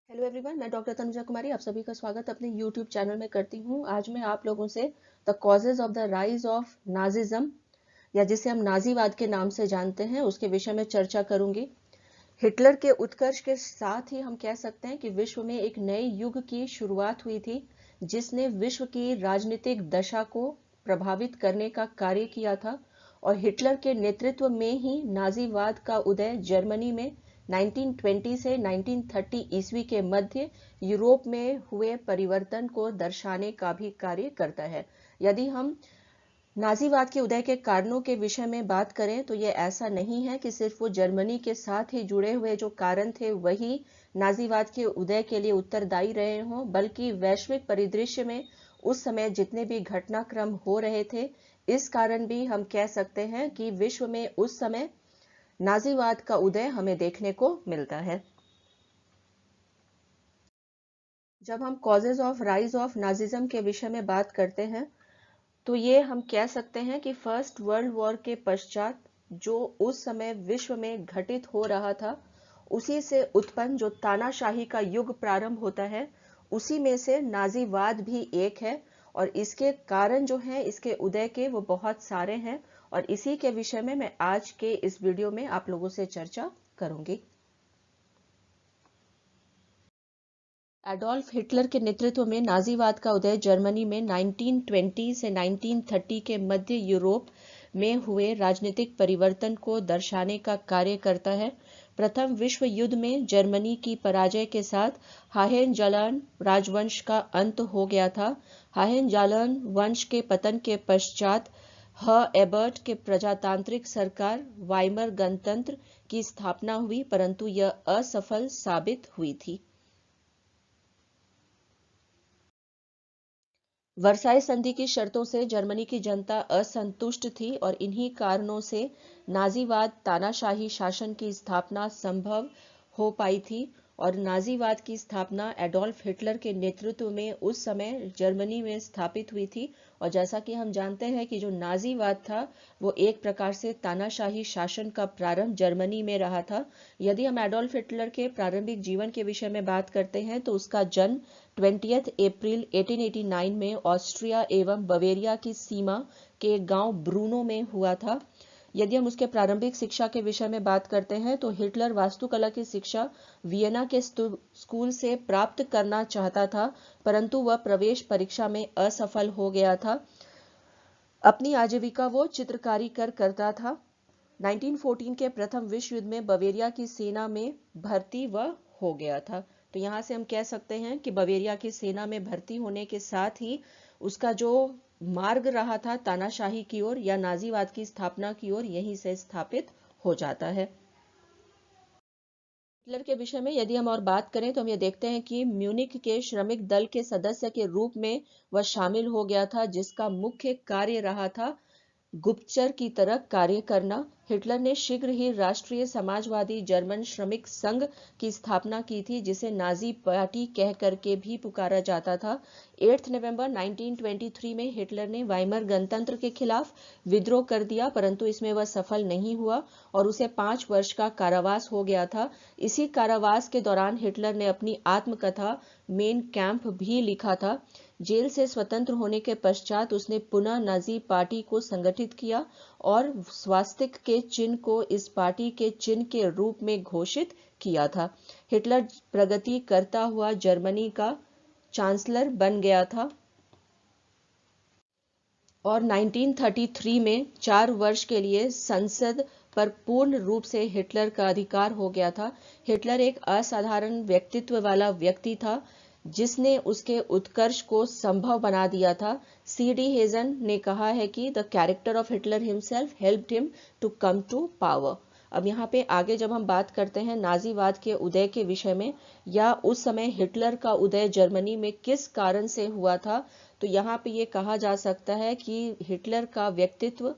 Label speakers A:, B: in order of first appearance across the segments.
A: Hello everyone, मैं doctor Tanuja कुमारी आप सभी का स्वागत अपने यूट्यूब चैनल में करती हूँ। आज मैं आप लोगों से the causes of the rise of Nazism या जिसे हम नाजीवाद के नाम से जानते हैं उसके विषय में चर्चा करूंगी। हिटलर के उत्कर्ष के साथ ही हम कह सकते हैं कि विश्व में एक नए युग की शुरुआत हुई थी जिसने विश्व की राजनीतिक दशा को प्रभावित करने का कार्य किया था और हिटलर के नेतृत्व में ही नाजीवाद का उदय जर्मनी में 1920 से 1930 ईस्वी के मध्य यूरोप में हुए परिवर्तन को दर्शाने का भी कार्य करता है। यदि हम नाजीवाद के उदय के कारणों के विषय में बात करें तो ये ऐसा नहीं है कि सिर्फ वो जर्मनी के साथ ही जुड़े हुए जो कारण थे वही नाजीवाद के उदय के लिए उत्तरदायी रहे हों, बल्कि वैश्विक परिदृश्य में उस समय जितने भी घटनाक्रम हो रहे थे इस कारण भी हम कह सकते हैं कि विश्व में उस समय नाजीवाद का उदय हमें देखने को मिलता है। जब हम causes of rise of Nazism के विषय में बात करते हैं तो ये हम कह सकते हैं कि फर्स्ट वर्ल्ड वॉर के पश्चात जो उस समय विश्व में घटित हो रहा था उसी से उत्पन्न जो तानाशाही का युग प्रारंभ होता है उसी में से नाजीवाद भी एक है और इसके कारण जो हैं इसके उदय के वो बहुत सारे हैं और इसी के विषय में मैं आज के इस वीडियो में आप लोगों से चर्चा करूंगी। एडोल्फ हिटलर के नेतृत्व में नाजीवाद का उदय जर्मनी में 1920 से 1930 के मध्य यूरोप में हुए राजनीतिक परिवर्तन को दर्शाने का कार्य करता है। प्रथम विश्व युद्ध में जर्मनी की पराजय के साथ हाहेनजॉलन राजवंश का अंत हो गया था। हाहेनजॉलन वंश के पतन के पश्चात एबर्ट के प्रजातांत्रिक सरकार वाइमर गणतंत्र की स्थापना हुई, परंतु यह असफल साबित हुई थी। वर्साई संधि की शर्तों से जर्मनी की जनता असंतुष्ट थी और इन्हीं कारणों से नाजीवाद तानाशाही शासन की स्थापना संभव हो पाई थी और नाजीवाद की स्थापना एडोल्फ हिटलर के नेतृत्व में उस समय जर्मनी में स्थापित हुई थी। और जैसा कि हम जानते हैं कि जो नाजीवाद था वो एक प्रकार से तानाशाही शासन का प्रारंभ जर्मनी में रहा था। यदि हम एडोल्फ हिटलर के प्रारंभिक जीवन के विषय में बात करते हैं तो उसका जन्म 20 अप्रैल 1889 में ऑस्ट्रिया एवं बवेरिया की सीमा के गांव ब्रूनो में हुआ था। यदि हम उसके प्रारंभिक शिक्षा के विषय में बात करते हैं तो हिटलर वास्तुकला की शिक्षा वियना के स्कूल से प्राप्त करना चाहता था, परंतु वह प्रवेश परीक्षा में असफल हो गया था। अपनी आजीविका वो चित्रकारी करता था। 1914 के प्रथम विश्व युद्ध में बवेरिया की सेना में भर्ती वह हो गया था। तो यहाँ से हम कह सकते हैं कि बवेरिया की सेना में भर्ती होने के साथ ही उसका जो मार्ग रहा था तानाशाही की ओर या नाजीवाद की स्थापना की ओर यहीं से स्थापित हो जाता है। हिटलर के विषय में यदि हम और बात करें तो हम ये देखते हैं कि म्यूनिख के श्रमिक दल के सदस्य के रूप में वह शामिल हो गया था जिसका मुख्य कार्य रहा था गुप्तचर की तरह कार्य करना। हिटलर ने शीघ्र ही राष्ट्रीय समाजवादी जर्मन श्रमिक संघ की स्थापना की थी जिसे नाजी पार्टी कह करके भी पुकारा जाता था। 8 नवंबर 1923 में हिटलर ने वाइमर गणतंत्र के खिलाफ विद्रोह कर दिया, परंतु इसमें वह सफल नहीं हुआ और उसे 5 वर्ष का कारावास हो गया था। इसी कारावास के दौरान हिटलर ने अपनी आत्मकथा मेन कैंप भी लिखा था। जेल से स्वतंत्र होने के पश्चात उसने पुनः नाजी पार्टी को संगठित किया और स्वास्तिक के चिन्ह को इस पार्टी के चिन्ह के रूप में घोषित किया था। हिटलर प्रगति करता हुआ जर्मनी का चांसलर बन गया था और 1933 में 4 वर्ष के लिए संसद पर पूर्ण रूप से हिटलर का अधिकार हो गया था। हिटलर एक असाधारण व्यक्तित्व वाला व्यक्ति था जिसने उसके उत्कर्ष को संभव बना दिया था। C.D. हेजन ने कहा है कि the character of Hitler himself helped him to come to power. अब यहाँ पे आगे जब हम बात करते हैं नाजीवाद के उदय के विषय में या उस समय हिटलर का उदय जर्मनी में किस कारण से हुआ था, तो यहाँ पे ये कहा जा सकता है कि हिटलर का व्यक्तित्व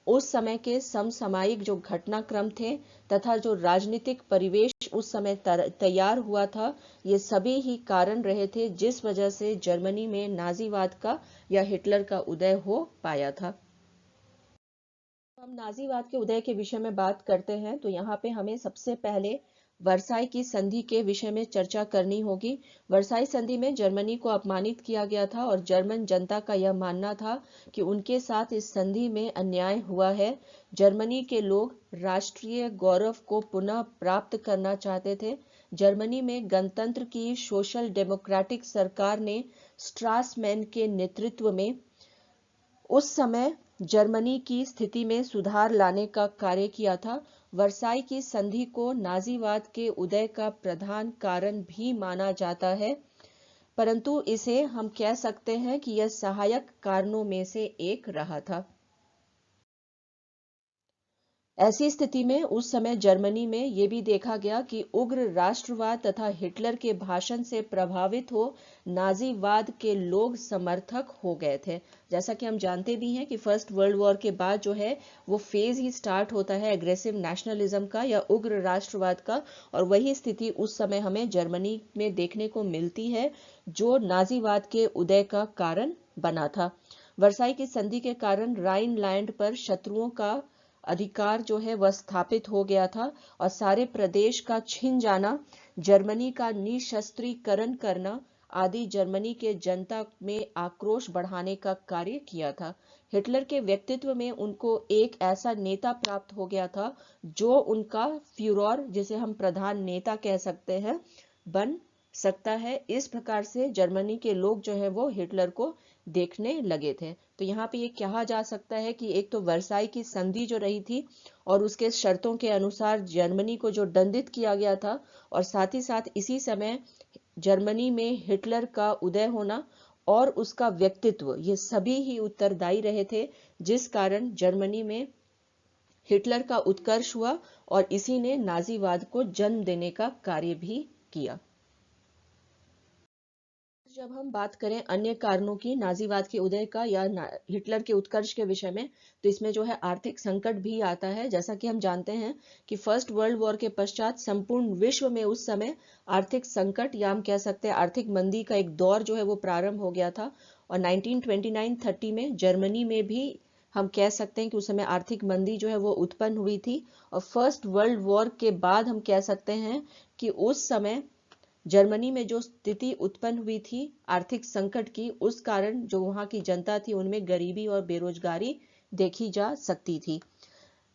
A: उस समय के समसामयिक जो घटनाक्रम थे तथा जो राजनीतिक परिवेश उस समय तैयार हुआ था ये सभी ही कारण रहे थे जिस वजह से जर्मनी में नाजीवाद का या हिटलर का उदय हो पाया था। हम नाजीवाद के उदय के विषय में बात करते हैं तो यहाँ पे हमें सबसे पहले वर्साई की संधि के विषय में चर्चा करनी होगी। वर्साई संधि में जर्मनी को अपमानित किया गया था और जर्मन जनता का यह मानना था कि उनके साथ इस संधि में अन्याय हुआ है। जर्मनी के लोग राष्ट्रीय गौरव को पुनः प्राप्त करना चाहते थे। जर्मनी में गणतंत्र की सोशल डेमोक्रेटिक सरकार ने स्ट्रासमैन के नेतृत्व में उस समय जर्मनी की स्थिति में सुधार लाने का कार्य किया था। वर्साई की संधि को नाजीवाद के उदय का प्रधान कारण भी माना जाता है, परंतु इसे हम कह सकते हैं कि यह सहायक कारणों में से एक रहा था। ऐसी स्थिति में उस समय जर्मनी में यह भी देखा गया कि उग्र राष्ट्रवाद तथा हिटलर के भाषण से प्रभावित हो नाजीवाद के लोग समर्थक हो गए थे। जैसा कि हम जानते भी हैं कि फर्स्ट वर्ल्ड वॉर के बाद जो है वो फेज ही स्टार्ट होता है एग्रेसिव नेशनलिज्म का या उग्र राष्ट्रवाद का, और वही स्थिति उस समय हमें जर्मनी में देखने को मिलती है जो नाजीवाद के उदय का कारण बना था। वर्साई की संधि के कारण राइनलैंड पर शत्रुओं का अधिकार जो है वह स्थापित हो गया था और सारे प्रदेश का छिन जाना, जर्मनी का निशस्त्रीकरण करना आदि जर्मनी के जनता में आक्रोश बढ़ाने का कार्य किया था। हिटलर के व्यक्तित्व में उनको एक ऐसा नेता प्राप्त हो गया था जो उनका फ्यूरर, जिसे हम प्रधान नेता कह सकते हैं, बन सकता है। इस प्रकार से जर्मनी के लोग जो है वो हिटलर को देखने लगे थे। तो यहाँ पे ये कहा जा सकता है कि एक तो वर्साई की संधि जो रही थी और उसके शर्तों के अनुसार जर्मनी को जो दंडित किया गया था, और साथ ही साथ इसी समय जर्मनी में हिटलर का उदय होना और उसका व्यक्तित्व, ये सभी ही उत्तरदायी रहे थे जिस कारण जर्मनी में हिटलर का उत्कर्ष हुआ और इसी ने नाजीवाद को जन्म देने का कार्य भी किया। जब हम बात करें अन्य कारणों की नाजीवाद के उदय का या हिटलर के उत्कर्ष के विषय में, तो इसमें जो है आर्थिक संकट भी आता है। जैसा कि हम जानते हैं कि फर्स्ट वर्ल्ड वॉर के पश्चात संपूर्ण विश्व में उस समय आर्थिक संकट या हम कह सकते हैं आर्थिक मंदी का एक दौर जो है वो प्रारंभ हो गया था, और 1929-30 में जर्मनी में भी हम कह सकते हैं कि उस समय आर्थिक मंदी जो है वो उत्पन्न हुई थी। और फर्स्ट वर्ल्ड वॉर के बाद हम कह सकते हैं कि उस समय जर्मनी में जो स्थिति उत्पन्न हुई थी आर्थिक संकट की, उस कारण जो वहां की जनता थी उनमें गरीबी और बेरोजगारी देखी जा सकती थी।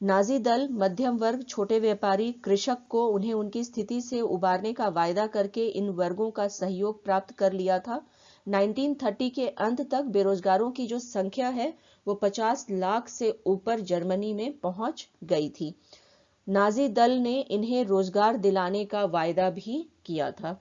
A: नाजी दल मध्यम वर्ग, छोटे व्यापारी, कृषक को उन्हें उनकी स्थिति से उबारने का वायदा करके इन वर्गों का सहयोग प्राप्त कर लिया था। 1930 के अंत तक बेरोजगारों की जो संख्या है वो 50 लाख से ऊपर जर्मनी में पहुंच गई थी। नाजी दल ने इन्हें रोजगार दिलाने का वायदा भी किया था।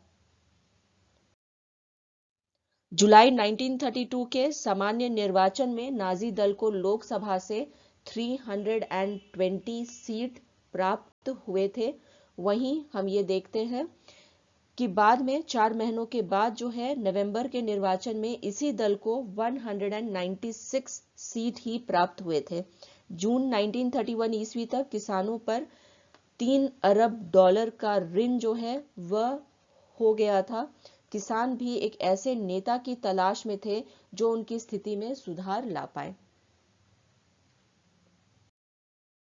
A: जुलाई 1932 के सामान्य निर्वाचन में नाजी दल को लोकसभा से 320 सीट प्राप्त हुए थे। वहीं हम ये देखते हैं कि बाद में 4 महीनों के बाद जो है नवंबर के निर्वाचन में इसी दल को 196 सीट ही प्राप्त हुए थे। जून 1931 ईस्वी तक किसानों पर $3 अरब का ऋण जो है वह हो गया था। किसान भी एक ऐसे नेता की तलाश में थे जो उनकी स्थिति में सुधार ला पाए।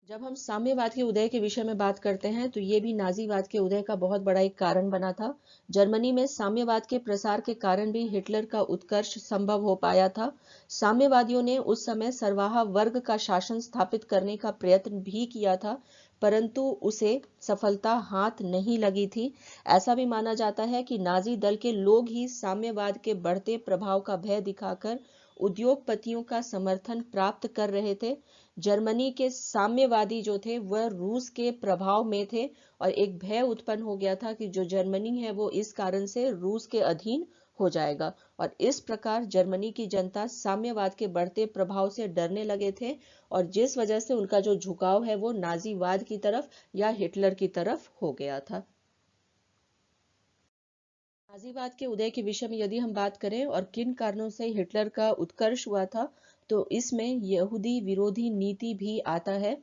A: जब हम साम्यवाद के उदय के विषय में बात करते हैं तो ये भी नाजीवाद के उदय का बहुत बड़ा एक कारण बना था। जर्मनी में साम्यवाद के प्रसार के कारण भी हिटलर का उत्कर्ष संभव हो पाया था। साम्यवादियों ने उस समय सर्वाहा वर्ग का शासन स्थापित करने का प्रयत्न भी किया था, परंतु उसे सफलता हाथ नहीं लगी थी। ऐसा भी माना जाता है कि नाजी दल के लोग ही साम्यवाद के बढ़ते प्रभाव का भय दिखाकर उद्योगपतियों का समर्थन प्राप्त कर रहे थे। जर्मनी के साम्यवादी जो थे वह रूस के प्रभाव में थे और एक भय उत्पन्न हो गया था कि जो जर्मनी है वो इस कारण से रूस के अधीन हो जाएगा, और इस प्रकार जर्मनी की जनता साम्यवाद के बढ़ते प्रभाव से डरने लगे थे, और जिस वजह से उनका जो झुकाव है वो नाजीवाद की तरफ या हिटलर की तरफ हो गया था। नाजीवाद के उदय के विषय में यदि हम बात करें और किन कारणों से हिटलर का उत्कर्ष हुआ था, तो इसमें यहूदी विरोधी नीति भी आता है।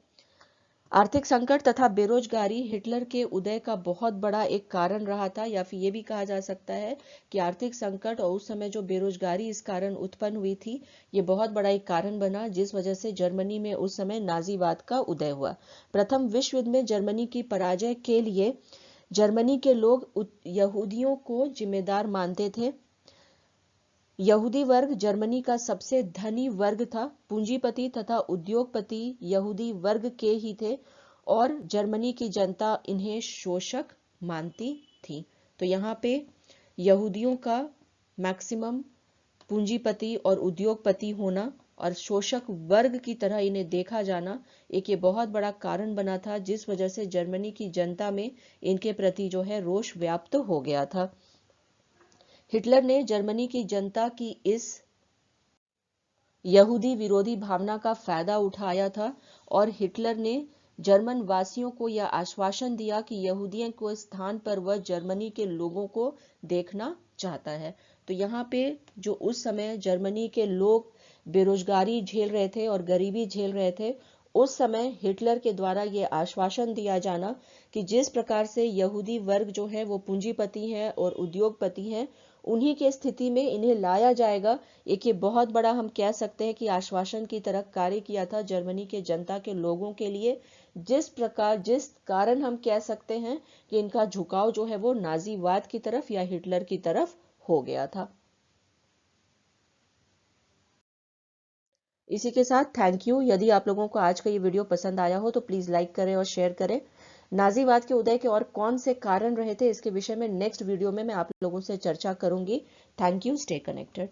A: आर्थिक संकट तथा बेरोजगारी हिटलर के उदय का बहुत बड़ा एक कारण रहा था, या फिर ये भी कहा जा सकता है कि आर्थिक संकट और उस समय जो बेरोजगारी इस कारण उत्पन्न हुई थी ये बहुत बड़ा एक कारण बना जिस वजह से जर्मनी में उस समय नाजीवाद का उदय हुआ। प्रथम विश्व युद्ध में जर्मनी की पराजय के लिए जर्मनी के लोग यहूदियों को जिम्मेदार मानते थे। यहूदी वर्ग जर्मनी का सबसे धनी वर्ग था। पूंजीपति तथा उद्योगपति यहूदी वर्ग के ही थे और जर्मनी की जनता इन्हें शोषक मानती थी। तो यहाँ पे यहूदियों का मैक्सिमम पूंजीपति और उद्योगपति होना और शोषक वर्ग की तरह इन्हें देखा जाना एक ये बहुत बड़ा कारण बना था, जिस वजह से जर्मनी की जनता में इनके प्रति जो है रोष व्याप्त हो गया था। हिटलर ने जर्मनी की जनता की इस यहूदी विरोधी भावना का फायदा उठाया था और हिटलर ने जर्मन वासियों को यह आश्वासन दिया कि यहूदियों के स्थान पर वह जर्मनी के लोगों को देखना चाहता है। तो यहाँ पे जो उस समय जर्मनी के लोग बेरोजगारी झेल रहे थे और गरीबी झेल रहे थे, उस समय हिटलर के द्वारा ये आश्वासन दिया जाना कि जिस प्रकार से यहूदी वर्ग जो है वो पूंजीपति हैं और उद्योगपति हैं, उन्हीं के स्थिति में इन्हें लाया जाएगा। एक ये बहुत बड़ा हम कह सकते हैं कि आश्वासन की तरह कार्य किया था जर्मनी के जनता के लोगों के लिए, जिस कारण हम कह सकते हैं कि इनका झुकाव जो है वो नाजीवाद की तरफ या हिटलर की तरफ हो गया था। इसी के साथ थैंक यू। यदि आप लोगों को आज का ये वीडियो पसंद आया हो तो प्लीज लाइक करें और शेयर करें। नाजीवाद के उदय के और कौन से कारण रहे थे, इसके विषय में नेक्स्ट वीडियो में मैं आप लोगों से चर्चा करूंगी। Thank you. Stay connected.